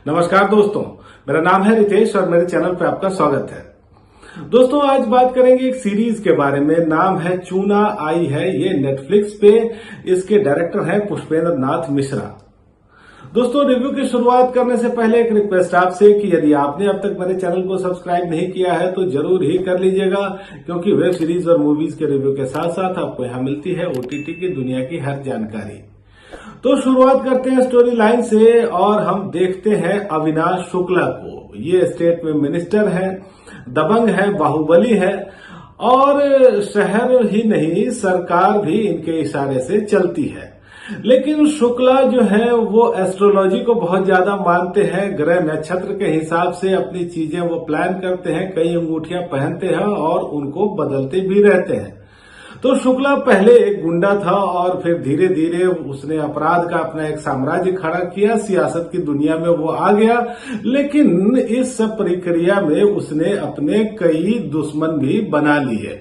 नमस्कार दोस्तों, मेरा नाम है रितेश और मेरे चैनल पे आपका स्वागत है। दोस्तों आज बात करेंगे एक सीरीज के बारे में। नाम है चूना। आई है ये नेटफ्लिक्स पे। इसके डायरेक्टर हैं पुष्पेंद्र नाथ मिश्रा। दोस्तों रिव्यू की शुरुआत करने से पहले एक रिक्वेस्ट आपसे कि यदि आपने अब तक मेरे चैनल को सब्सक्राइब नहीं किया है तो जरूर ही कर लीजिएगा, क्योंकि वेब सीरीज और मूवीज के रिव्यू के साथ साथ आपको यहाँ मिलती है ओटीटी की दुनिया की हर जानकारी। तो शुरुआत करते हैं स्टोरी लाइन से और हम देखते हैं अविनाश शुक्ला को। ये स्टेट में मिनिस्टर है, दबंग है, बाहुबली है और शहर ही नहीं सरकार भी इनके इशारे से चलती है। लेकिन शुक्ला जो है वो एस्ट्रोलॉजी को बहुत ज्यादा मानते हैं। ग्रह नक्षत्र के हिसाब से अपनी चीजें वो प्लान करते हैं, कई अंगूठियां पहनते हैं और उनको बदलते भी रहते हैं। तो शुक्ला पहले एक गुंडा था और फिर धीरे धीरे उसने अपराध का अपना एक साम्राज्य खड़ा किया, सियासत की दुनिया में वो आ गया। लेकिन इस सब प्रक्रिया में उसने अपने कई दुश्मन भी बना लिए।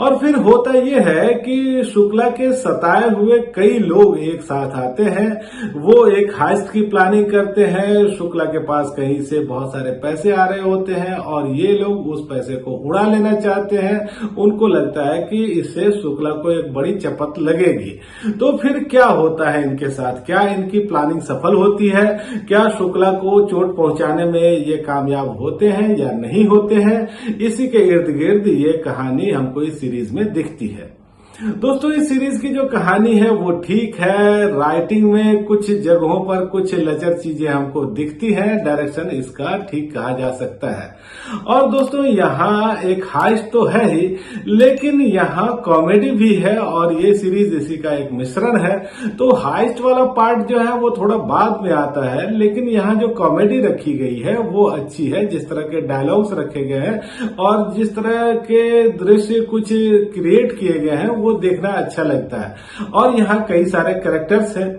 और फिर होता यह है कि शुक्ला के सताए हुए कई लोग एक साथ आते हैं। वो एक हाइस्ट की प्लानिंग करते हैं। शुक्ला के पास कहीं से बहुत सारे पैसे आ रहे होते हैं और ये लोग उस पैसे को उड़ा लेना चाहते हैं। उनको लगता है कि इससे शुक्ला को एक बड़ी चपत लगेगी। तो फिर क्या होता है इनके साथ? क्या इनकी प्लानिंग सफल होती है? क्या शुक्ला को चोट पहुंचाने में ये कामयाब होते हैं या नहीं होते हैं? इसी के इर्द गिर्द ये कहानी हमको इस सीरीज में दिखती है। दोस्तों इस सीरीज की जो कहानी है वो ठीक है। राइटिंग में कुछ जगहों पर कुछ लचर चीजें हमको दिखती हैं। डायरेक्शन इसका ठीक कहा जा सकता है। और दोस्तों यहाँ एक हाइस्ट तो है ही, लेकिन यहाँ कॉमेडी भी है और ये सीरीज इसी का एक मिश्रण है। तो हाइस्ट वाला पार्ट जो है वो थोड़ा बाद में आता है, लेकिन यहाँ जो कॉमेडी रखी गई है वो अच्छी है। जिस तरह के डायलॉग्स रखे गए हैं और जिस तरह के दृश्य कुछ क्रिएट किए गए हैं वो देखना अच्छा लगता है। और यहाँ कई सारे कैरेक्टर्स हैं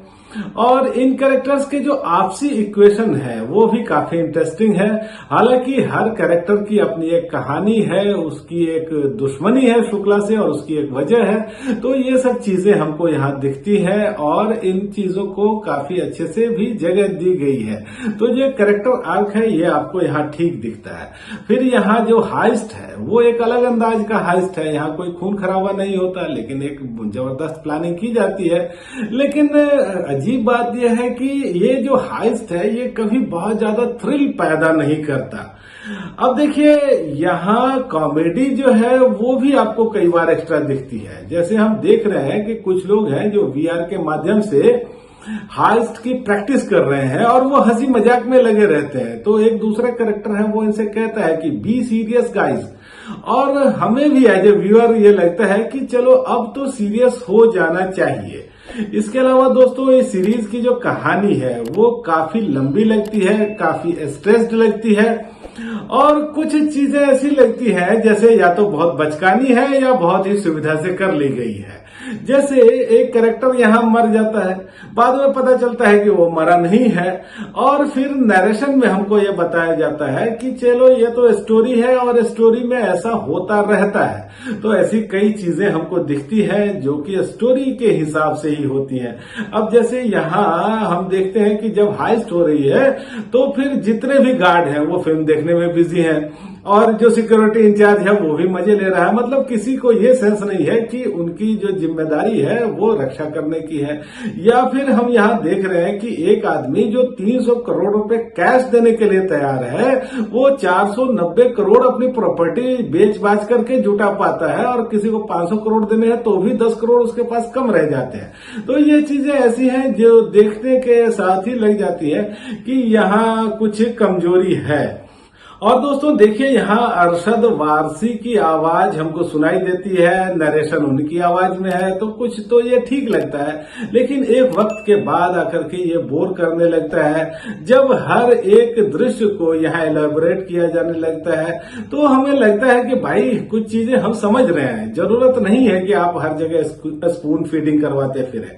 और इन कैरेक्टर्स के जो आपसी इक्वेशन है वो भी काफी इंटरेस्टिंग है। हालांकि हर कैरेक्टर की अपनी एक कहानी है, उसकी एक दुश्मनी है शुक्ला से और उसकी एक वजह है। तो ये सब चीजें हमको यहाँ दिखती है और इन चीजों को काफी अच्छे से भी जगह दी गई है। तो जो कैरेक्टर आर्क है ये आपको यहाँ ठीक दिखता है। फिर यहाँ जो हाइस्ट है वो एक अलग अंदाज का हाइस्ट है। यहाँ कोई खून खराबा नहीं होता, लेकिन एक जबरदस्त प्लानिंग की जाती है। लेकिन अजीब बात यह है कि ये जो हाइस्ट है ये कभी बहुत ज्यादा थ्रिल पैदा नहीं करता। अब देखिए यहाँ कॉमेडी जो है वो भी आपको कई बार एक्स्ट्रा दिखती है। जैसे हम देख रहे हैं कि कुछ लोग हैं जो वीआर के माध्यम से हाइस्ट की प्रैक्टिस कर रहे हैं और वो हंसी मजाक में लगे रहते हैं। तो एक दूसरा कैरेक्टर है वो इनसे कहता है कि बी सीरियस गाइज। और हमें भी एज ए व्यूअर ये लगता है कि चलो अब तो सीरियस हो जाना चाहिए। इसके अलावा दोस्तों इस सीरीज की जो कहानी है वो काफी लंबी लगती है, काफी स्ट्रेस्ड लगती है और कुछ चीजें ऐसी लगती है जैसे या तो बहुत बचकानी है या बहुत ही सुविधा से कर ली गई है। जैसे एक कैरेक्टर यहाँ मर जाता है, बाद में पता चलता है कि वो मरा नहीं है और फिर नरेशन में हमको ये बताया जाता है कि चलो ये तो स्टोरी है और स्टोरी में ऐसा होता रहता है। तो ऐसी कई चीजें हमको दिखती है जो कि स्टोरी के हिसाब से ही होती हैं। अब जैसे यहाँ हम देखते हैं कि जब हाइस्ट हो रही है तो फिर जितने भी गार्ड हैं वो फिल्म देखने में बिजी हैं और जो सिक्योरिटी इंचार्ज है वो भी मजे ले रहा है। मतलब किसी को ये सेंस नहीं है कि उनकी जो जिम्मेदारी है वो रक्षा करने की है। या फिर हम यहाँ देख रहे हैं कि एक आदमी जो 300 करोड़ रुपए कैश देने के लिए तैयार है वो 490 करोड़ अपनी प्रॉपर्टी बेच बाच करके जुटा पाता है और किसी को 500 करोड़ देने हैं तो भी 10 करोड़ उसके पास कम रह जाते हैं। तो ये चीजें ऐसी हैं जो देखने के साथ ही लग जाती है कि यहाँ कुछ कमजोरी है। और दोस्तों देखिए यहाँ अरशद वारसी की आवाज हमको सुनाई देती है, नरेशन उनकी आवाज में है, तो कुछ तो ये ठीक लगता है। लेकिन एक वक्त के बाद आकर के ये बोर करने लगता है। जब हर एक दृश्य को यहाँ एलैबोरेट किया जाने लगता है तो हमें लगता है कि भाई कुछ चीजें हम समझ रहे हैं, जरूरत नहीं है कि आप हर जगह स्पून फीडिंग करवाते फिरें।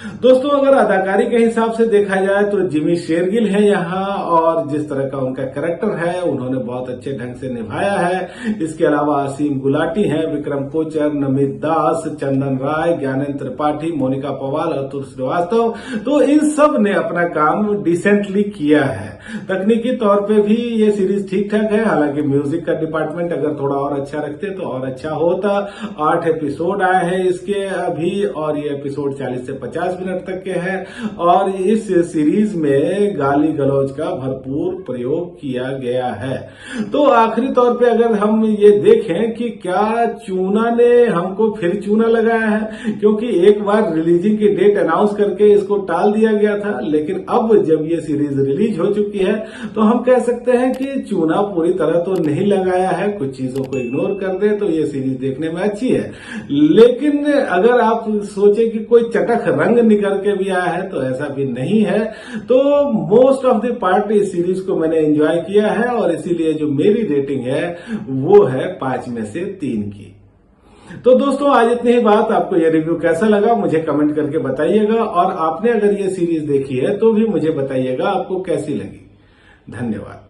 दोस्तों अगर अदाकारी के हिसाब से देखा जाए तो जिमी शेरगिल है यहाँ, और जिस तरह का उनका कैरेक्टर है उन्होंने बहुत अच्छे ढंग से निभाया है। इसके अलावा असीम गुलाटी हैं, विक्रम कोचर, नमित दास, चंदन राय, ज्ञानेंद्र त्रिपाठी, मोनिका पवाल, अतुल श्रीवास्तव, तो इन सब ने अपना काम डिसेंटली किया है। तकनीकी तौर पे भी ये सीरीज ठीक ठाक है, हालांकि म्यूजिक का डिपार्टमेंट अगर थोड़ा और अच्छा रखते तो और अच्छा होता। 8 एपिसोड आए हैं इसके अभी, और ये एपिसोड 40 से 50 मिनट तक के हैं, और इस सीरीज में गाली गलौज का भरपूर प्रयोग किया गया है। तो आखिरी तौर पे अगर हम ये देखें कि क्या चूना ने हमको फिर चूना लगाया है, क्योंकि एक बार रिलीजिंग की डेट अनाउंस करके इसको टाल दिया गया था, लेकिन अब जब ये सीरीज रिलीज हो चुकी है तो हम कह सकते हैं कि चूना पूरी तरह तो नहीं लगाया है। कुछ चीजों को इग्नोर कर दे तो ये सीरीज देखने में अच्छी है, लेकिन अगर आप सोचे कि कोई चटक रंग निकल के भी आया है तो ऐसा भी नहीं है। तो मोस्ट ऑफ द पार्ट इस सीरीज को मैंने एंजॉय किया है, और इसीलिए जो मेरी रेटिंग है वो है 5 में से 3 की। तो दोस्तों आज इतनी ही बात। आपको यह रिव्यू कैसा लगा मुझे कमेंट करके बताइएगा, और आपने अगर ये सीरीज देखी है तो भी मुझे बताइएगा आपको कैसी लगी। धन्यवाद।